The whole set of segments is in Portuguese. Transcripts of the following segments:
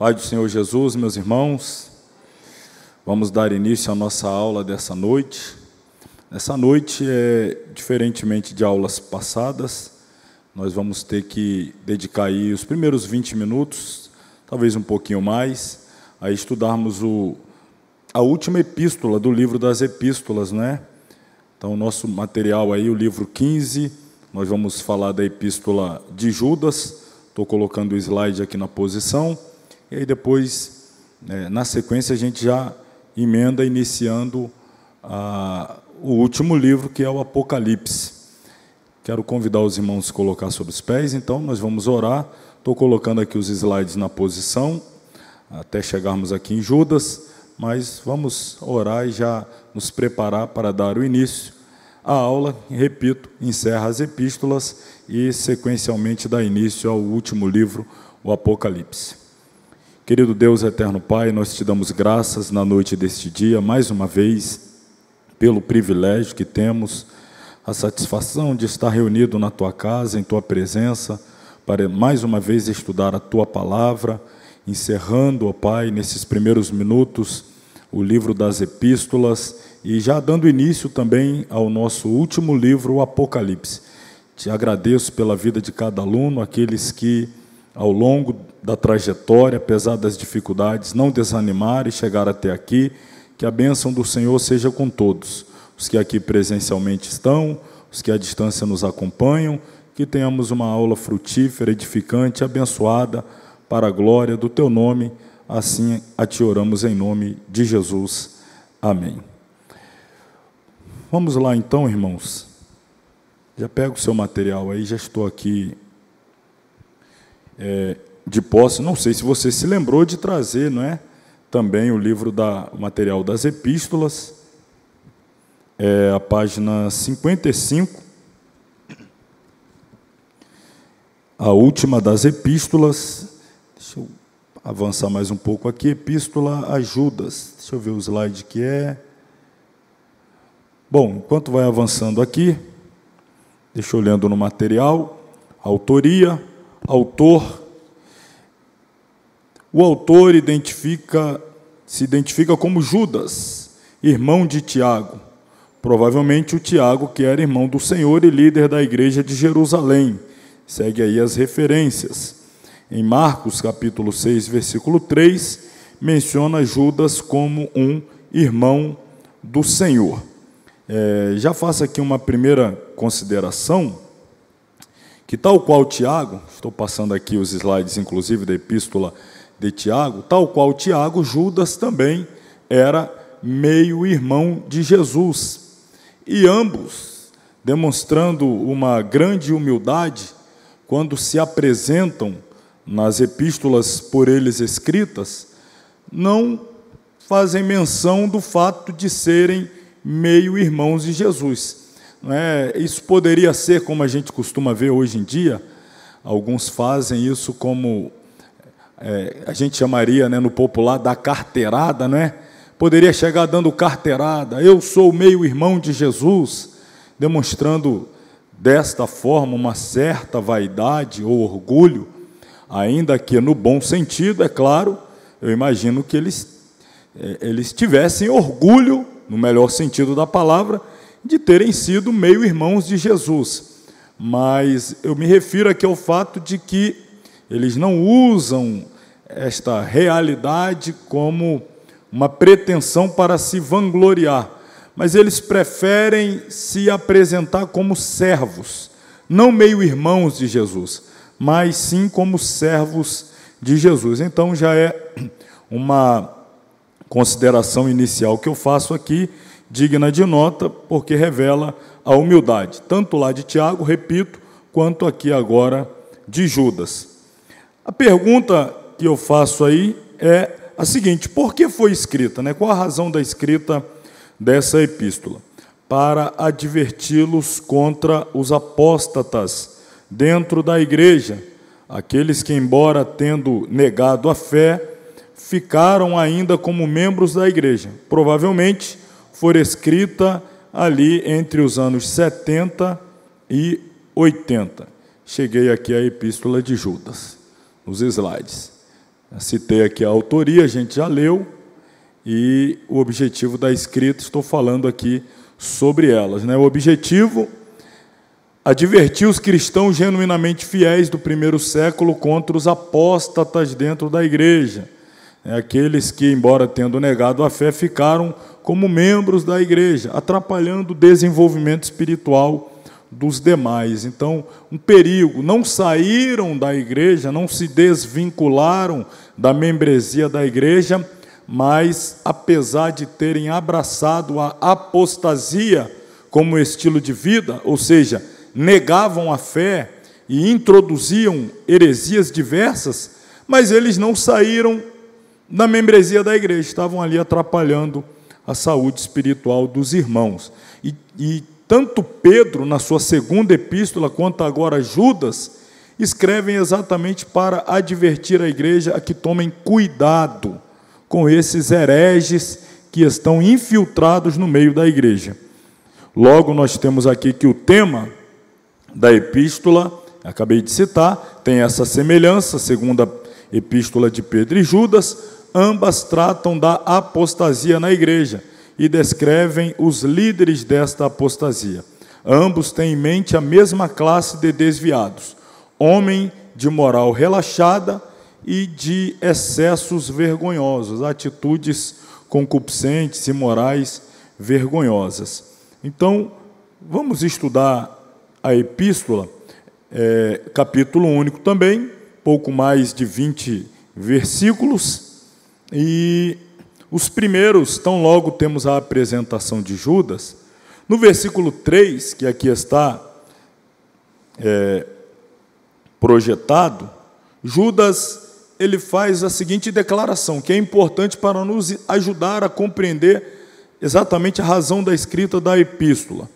Pai do Senhor Jesus, meus irmãos, vamos dar início à nossa aula dessa noite. Essa noite, diferentemente de aulas passadas, nós vamos ter que dedicar aí os primeiros 20 minutos, talvez um pouquinho mais, a estudarmos a última epístola do livro das epístolas, né? Então, o nosso material aí, o livro 15, nós vamos falar da epístola de Judas. Estou colocando o slide aqui na posição. E aí depois, na sequência, a gente já emenda iniciando o último livro, que é o Apocalipse. Quero convidar os irmãos a se colocar sobre os pés, então nós vamos orar. Estou colocando aqui os slides na posição, até chegarmos aqui em Judas, mas vamos orar e já nos preparar para dar o início à aula. Repito, encerra as epístolas e, sequencialmente, dá início ao último livro, o Apocalipse. Querido Deus, eterno Pai, nós te damos graças na noite deste dia, mais uma vez, pelo privilégio que temos, a satisfação de estar reunido na Tua casa, em Tua presença, para mais uma vez estudar a Tua palavra, encerrando, ó Pai, nesses primeiros minutos, o livro das epístolas e já dando início também ao nosso último livro, o Apocalipse. Te agradeço pela vida de cada aluno, aqueles que, ao longo da trajetória, apesar das dificuldades, não desanimar e chegar até aqui. Que a bênção do Senhor seja com todos, os que aqui presencialmente estão, os que à distância nos acompanham, que tenhamos uma aula frutífera, edificante, abençoada, para a glória do Teu nome, assim a Te oramos em nome de Jesus. Amém. Vamos lá então, irmãos. Já pega o seu material aí, já estou aqui de posse. Não sei se você se lembrou de trazer, não é? Também o material das epístolas, a página 55, a última das epístolas. Deixa eu avançar mais um pouco aqui, epístola a Judas. Deixa eu ver o slide que é. Bom, enquanto vai avançando aqui, deixa eu olhando no material, autoria, autor. O autor se identifica como Judas, irmão de Tiago. Provavelmente o Tiago, que era irmão do Senhor e líder da igreja de Jerusalém. Segue aí as referências. Em Marcos, capítulo 6, versículo 3, menciona Judas como um irmão do Senhor. Já faço aqui uma primeira consideração, que tal qual Tiago, estou passando aqui os slides, inclusive, da epístola de Tiago, tal qual Tiago, Judas também era meio-irmão de Jesus. E ambos, demonstrando uma grande humildade, quando se apresentam nas epístolas por eles escritas, não fazem menção do fato de serem meio-irmãos de Jesus. Isso poderia ser, como a gente costuma ver hoje em dia, alguns fazem isso como a gente chamaria, no popular, da carteirada, Poderia chegar dando carteirada, eu sou meio-irmão de Jesus, demonstrando desta forma uma certa vaidade ou orgulho, ainda que no bom sentido, é claro. Eu imagino que eles tivessem orgulho, no melhor sentido da palavra, de terem sido meio-irmãos de Jesus. Mas eu me refiro aqui ao fato de que eles não usam esta realidade como uma pretensão para se vangloriar, mas eles preferem se apresentar como servos, não meio-irmãos de Jesus, mas sim como servos de Jesus. Então já é uma consideração inicial que eu faço aqui, digna de nota, porque revela a humildade, tanto lá de Tiago, repito, quanto aqui agora de Judas. A pergunta que eu faço aí é a seguinte: por que foi escrita? Qual a razão da escrita dessa epístola? Para adverti-los contra os apóstatas dentro da igreja, aqueles que, embora tendo negado a fé, ficaram ainda como membros da igreja. Provavelmente foi escrita ali entre os anos 70 e 80. Cheguei aqui à epístola de Judas, nos slides. Citei aqui a autoria, a gente já leu, e o objetivo da escrita, estou falando aqui sobre elas, né? O objetivo: advertir os cristãos genuinamente fiéis do primeiro século contra os apóstatas dentro da igreja. Aqueles que, embora tendo negado a fé, ficaram como membros da igreja, atrapalhando o desenvolvimento espiritual dos demais. Então, um perigo: não saíram da igreja, não se desvincularam da membresia da igreja, mas, apesar de terem abraçado a apostasia como estilo de vida, ou seja, negavam a fé e introduziam heresias diversas, mas eles não saíram da membresia da igreja, estavam ali atrapalhando a saúde espiritual dos irmãos. E tanto Pedro, na sua segunda epístola, quanto agora Judas, escrevem exatamente para advertir a igreja a que tomem cuidado com esses hereges que estão infiltrados no meio da igreja. Logo, nós temos aqui que o tema da epístola, acabei de citar, tem essa semelhança, segunda epístola de Pedro e Judas. Ambas tratam da apostasia na igreja e descrevem os líderes desta apostasia. Ambos têm em mente a mesma classe de desviados: homem de moral relaxada e de excessos vergonhosos, atitudes concupiscentes, imorais, vergonhosas. Então, vamos estudar a epístola, capítulo único também, pouco mais de 20 versículos, e os primeiros, tão logo temos a apresentação de Judas. No versículo 3, que aqui está projetado, Judas, ele faz a seguinte declaração, que é importante para nos ajudar a compreender exatamente a razão da escrita da epístola,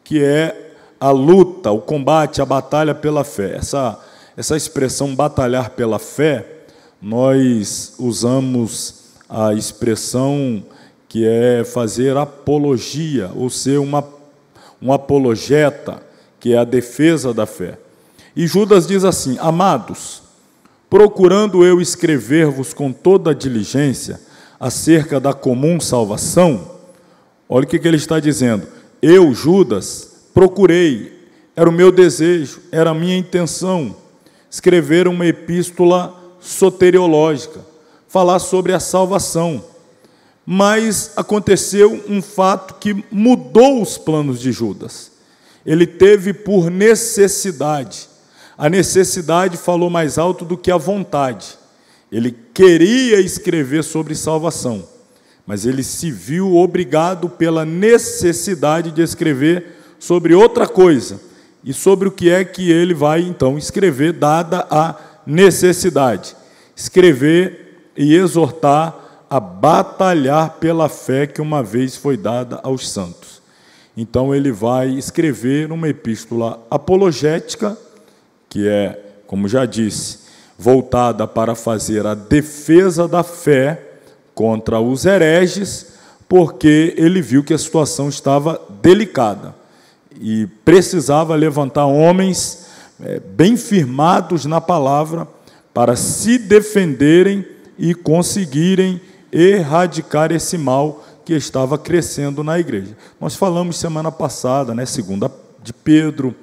que é a luta, o combate, a batalha pela fé. Essa expressão batalhar pela fé, nós usamos a expressão que é fazer apologia, ou ser um apologeta, que é a defesa da fé. E Judas diz assim: amados, procurando eu escrever-vos com toda a diligência acerca da comum salvação. Olha o que ele está dizendo. Eu, Judas, procurei, era o meu desejo, era a minha intenção, escrever uma epístola soteriológica, falar sobre a salvação. Mas aconteceu um fato que mudou os planos de Judas. Ele teve por necessidade. A necessidade falou mais alto do que a vontade. Ele queria escrever sobre salvação, mas ele se viu obrigado pela necessidade de escrever sobre outra coisa. E sobre o que é que ele vai, então, escrever, dada a necessidade? Escrever e exortar a batalhar pela fé que uma vez foi dada aos santos. Então, ele vai escrever uma epístola apologética, que é, como já disse, voltada para fazer a defesa da fé contra os hereges, porque ele viu que a situação estava delicada e precisava levantar homens bem firmados na palavra para se defenderem e conseguirem erradicar esse mal que estava crescendo na igreja. Nós falamos semana passada, segunda de Pedro,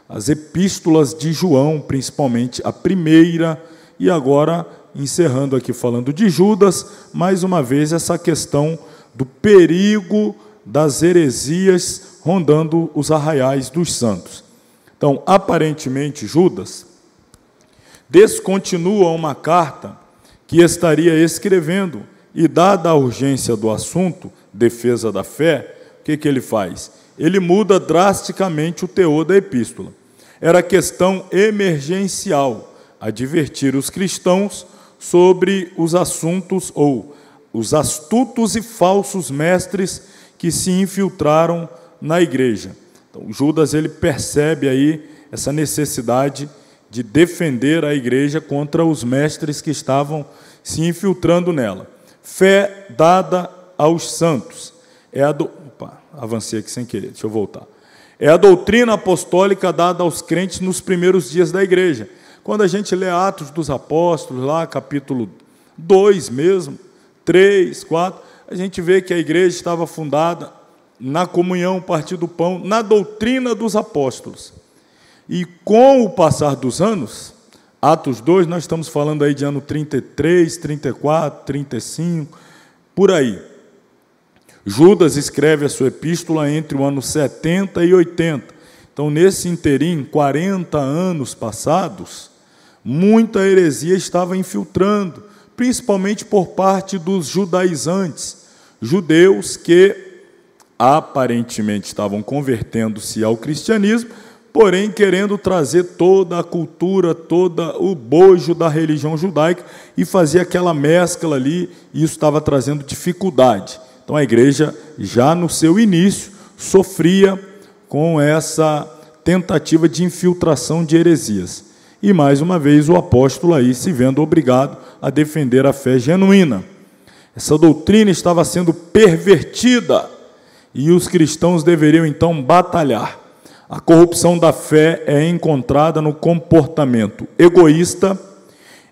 as epístolas de João, principalmente a primeira, e agora, encerrando aqui falando de Judas, mais uma vez essa questão do perigo das heresias rondando os arraiais dos santos. Então, aparentemente, Judas descontinua uma carta que estaria escrevendo, e dada a urgência do assunto, defesa da fé, o que ele faz? Ele muda drasticamente o teor da epístola. Era questão emergencial, advertir os cristãos sobre os assuntos ou os astutos e falsos mestres que se infiltraram na igreja. Então, Judas, ele percebe aí essa necessidade de defender a igreja contra os mestres que estavam se infiltrando nela. Fé dada aos santos. Avancei aqui sem querer, deixa eu voltar. É a doutrina apostólica dada aos crentes nos primeiros dias da igreja. Quando a gente lê Atos dos Apóstolos, lá capítulo 2 mesmo, 3, 4. A gente vê que a igreja estava fundada na comunhão, partir do pão, na doutrina dos apóstolos. E com o passar dos anos, Atos 2, nós estamos falando aí de ano 33, 34, 35, por aí. Judas escreve a sua epístola entre o ano 70 e 80. Então, nesse interim, 40 anos passados, muita heresia estava infiltrando, principalmente por parte dos judaizantes, judeus que aparentemente estavam convertendo-se ao cristianismo, porém querendo trazer toda a cultura, todo o bojo da religião judaica e fazer aquela mescla ali, e isso estava trazendo dificuldade. Então a igreja, já no seu início, sofria com essa tentativa de infiltração de heresias. E mais uma vez o apóstolo aí se vendo obrigado a defender a fé genuína. Essa doutrina estava sendo pervertida e os cristãos deveriam então batalhar. A corrupção da fé é encontrada no comportamento egoísta,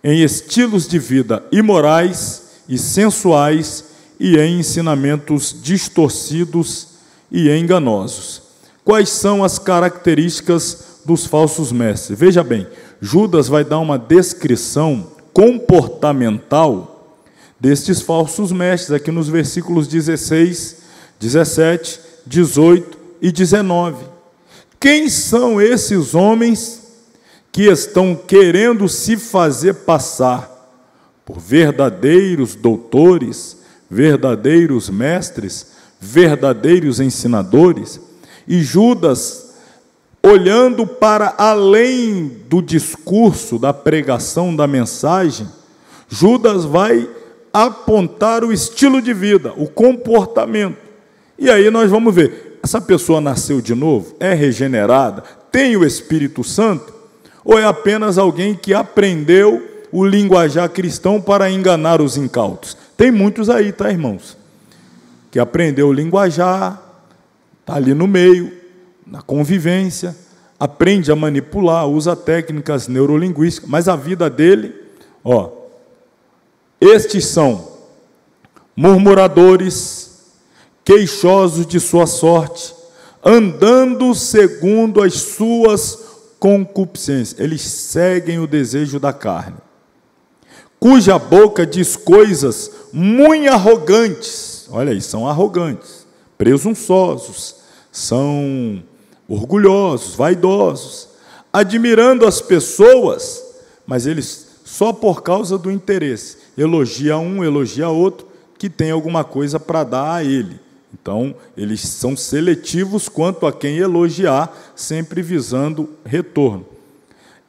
em estilos de vida imorais e sensuais e em ensinamentos distorcidos e enganosos. Quais são as características dos falsos mestres? Veja bem, Judas vai dar uma descrição comportamental destes falsos mestres, aqui nos versículos 16, 17, 18 e 19. Quem são esses homens que estão querendo se fazer passar por verdadeiros doutores, verdadeiros mestres, verdadeiros ensinadores? E Judas, olhando para além do discurso, da pregação, da mensagem, Judas vai apontar o estilo de vida, o comportamento. E aí nós vamos ver, essa pessoa nasceu de novo? É regenerada? Tem o Espírito Santo? Ou é apenas alguém que aprendeu o linguajar cristão para enganar os incautos? Tem muitos aí, tá, irmãos? Que aprendeu o linguajar, está ali no meio, na convivência, aprende a manipular, usa técnicas neurolinguísticas, mas a vida dele, estes são murmuradores, queixosos de sua sorte, andando segundo as suas concupiscências. Eles seguem o desejo da carne, cuja boca diz coisas muito arrogantes. Olha aí, são arrogantes, presunçosos, são orgulhosos, vaidosos, admirando as pessoas, mas eles só por causa do interesse, elogia um, elogia outro, que tem alguma coisa para dar a ele. Então, eles são seletivos quanto a quem elogiar, sempre visando retorno.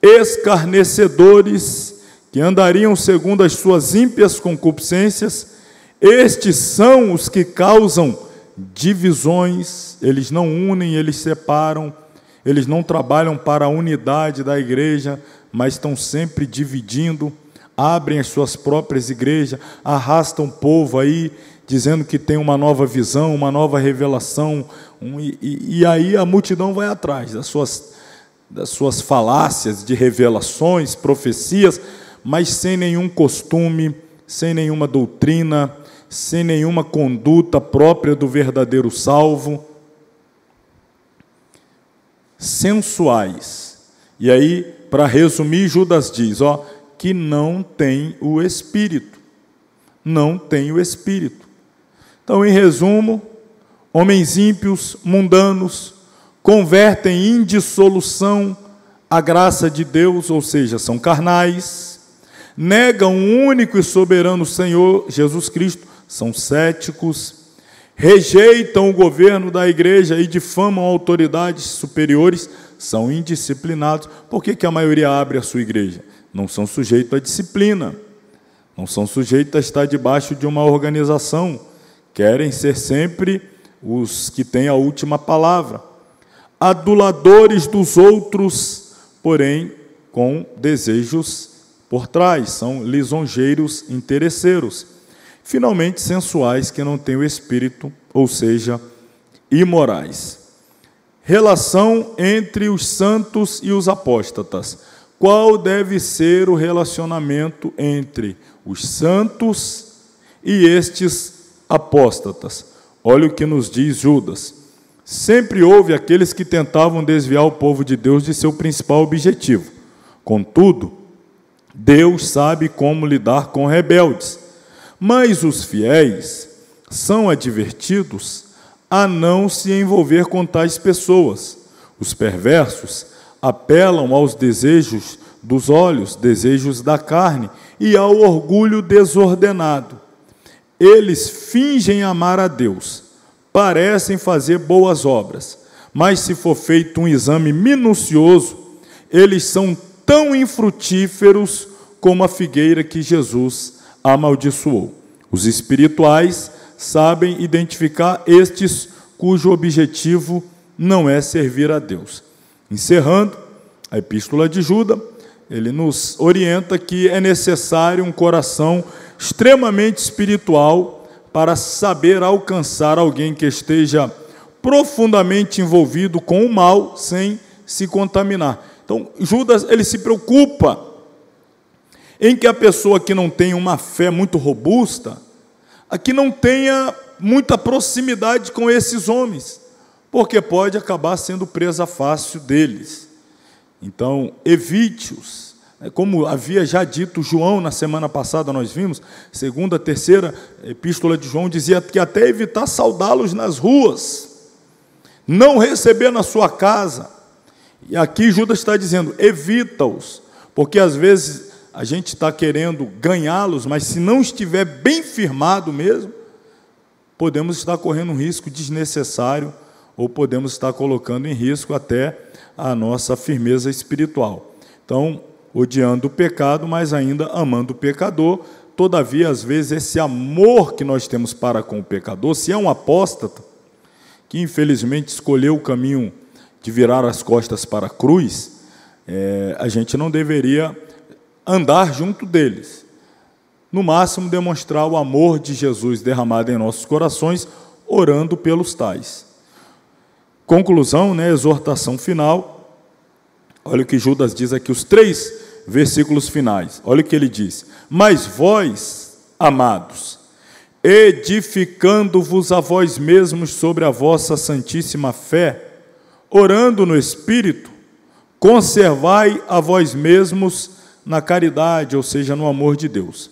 Escarnecedores, que andariam segundo as suas ímpias concupiscências, estes são os que causam divisões, eles não unem, eles separam, eles não trabalham para a unidade da igreja, mas estão sempre dividindo, abrem as suas próprias igrejas, arrastam o povo aí, dizendo que tem uma nova visão, uma nova revelação, e aí a multidão vai atrás das suas falácias de revelações, profecias, mas sem nenhum costume, sem nenhuma doutrina, sem nenhuma conduta própria do verdadeiro salvo. Sensuais. E aí, para resumir, Judas diz, que não tem o Espírito. Não tem o Espírito. Então, em resumo, homens ímpios, mundanos, convertem em dissolução a graça de Deus, ou seja, são carnais, negam o único e soberano Senhor Jesus Cristo, são céticos, rejeitam o governo da igreja e difamam autoridades superiores, são indisciplinados. Por que a maioria abre a sua igreja? Não são sujeitos à disciplina, não são sujeitos a estar debaixo de uma organização, querem ser sempre os que têm a última palavra. Aduladores dos outros, porém, com desejos por trás, são lisonjeiros, interesseiros. Finalmente, sensuais, que não têm o Espírito, ou seja, imorais. Relação entre os santos e os apóstatas. qual deve ser o relacionamento entre os santos e estes apóstatas. Olha o que nos diz Judas. Sempre houve aqueles que tentavam desviar o povo de Deus de seu principal objetivo. Contudo, Deus sabe como lidar com rebeldes, mas os fiéis são advertidos a não se envolver com tais pessoas. Os perversos apelam aos desejos dos olhos, desejos da carne e ao orgulho desordenado. Eles fingem amar a Deus, parecem fazer boas obras, mas se for feito um exame minucioso, eles são tão infrutíferos como a figueira que Jesus amaldiçoou. Os espirituais sabem identificar estes cujo objetivo não é servir a Deus. Encerrando a epístola de Judas, ele nos orienta que é necessário um coração extremamente espiritual para saber alcançar alguém que esteja profundamente envolvido com o mal sem se contaminar. Então, Judas, ele se preocupa em que a pessoa que não tem uma fé muito robusta, a que não tenha muita proximidade com esses homens, porque pode acabar sendo presa fácil deles. Então, evite-os. Como havia já dito João na semana passada, nós vimos, segunda, terceira epístola de João, dizia que até evitar saudá-los nas ruas, não receber na sua casa. E aqui Judas está dizendo, evita-os, porque às vezes a gente está querendo ganhá-los, mas se não estiver bem firmado mesmo, podemos estar correndo um risco desnecessário, ou podemos estar colocando em risco até a nossa firmeza espiritual. Então, odiando o pecado, mas ainda amando o pecador. Todavia, às vezes, esse amor que nós temos para com o pecador, se é um apóstata, que infelizmente escolheu o caminho de virar as costas para a cruz, a gente não deveria andar junto deles. No máximo, demonstrar o amor de Jesus derramado em nossos corações, orando pelos tais. Conclusão, exortação final. Olha o que Judas diz aqui, os 3 versículos finais. Olha o que ele diz. Mas vós, amados, edificando-vos a vós mesmos sobre a vossa santíssima fé, orando no Espírito, conservai a vós mesmos na caridade, ou seja, no amor de Deus,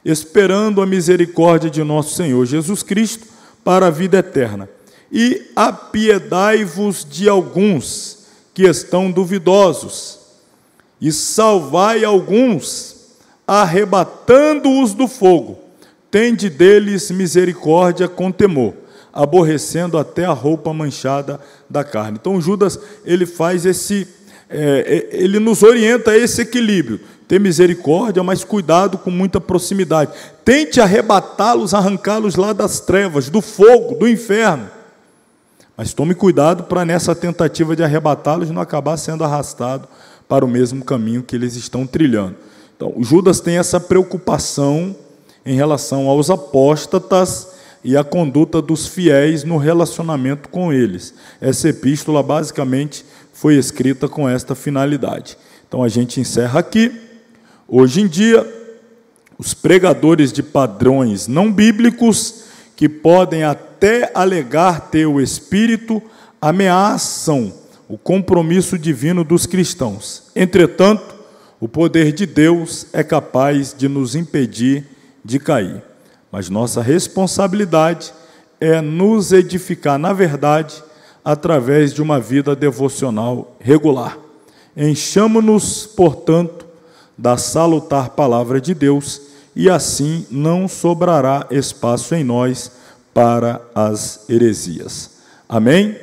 esperando a misericórdia de nosso Senhor Jesus Cristo para a vida eterna. E apiedai-vos de alguns que estão duvidosos, e salvai alguns, arrebatando-os do fogo. Tende deles misericórdia com temor, aborrecendo até a roupa manchada da carne. Então Judas, ele faz ele nos orienta a esse equilíbrio, ter misericórdia, mas cuidado com muita proximidade. Tente arrebatá-los, arrancá-los lá das trevas, do fogo, do inferno. Mas tome cuidado para nessa tentativa de arrebatá-los não acabar sendo arrastado para o mesmo caminho que eles estão trilhando. Então, Judas tem essa preocupação em relação aos apóstatas e a conduta dos fiéis no relacionamento com eles. Essa epístola, basicamente, foi escrita com esta finalidade. Então, a gente encerra aqui. Hoje em dia, os pregadores de padrões não bíblicos, que podem até alegar ter o Espírito, ameaçam o compromisso divino dos cristãos. Entretanto, o poder de Deus é capaz de nos impedir de cair. Mas nossa responsabilidade é nos edificar na verdade através de uma vida devocional regular. Enchamo-nos, portanto, da salutar palavra de Deus, e assim não sobrará espaço em nós para as heresias. Amém?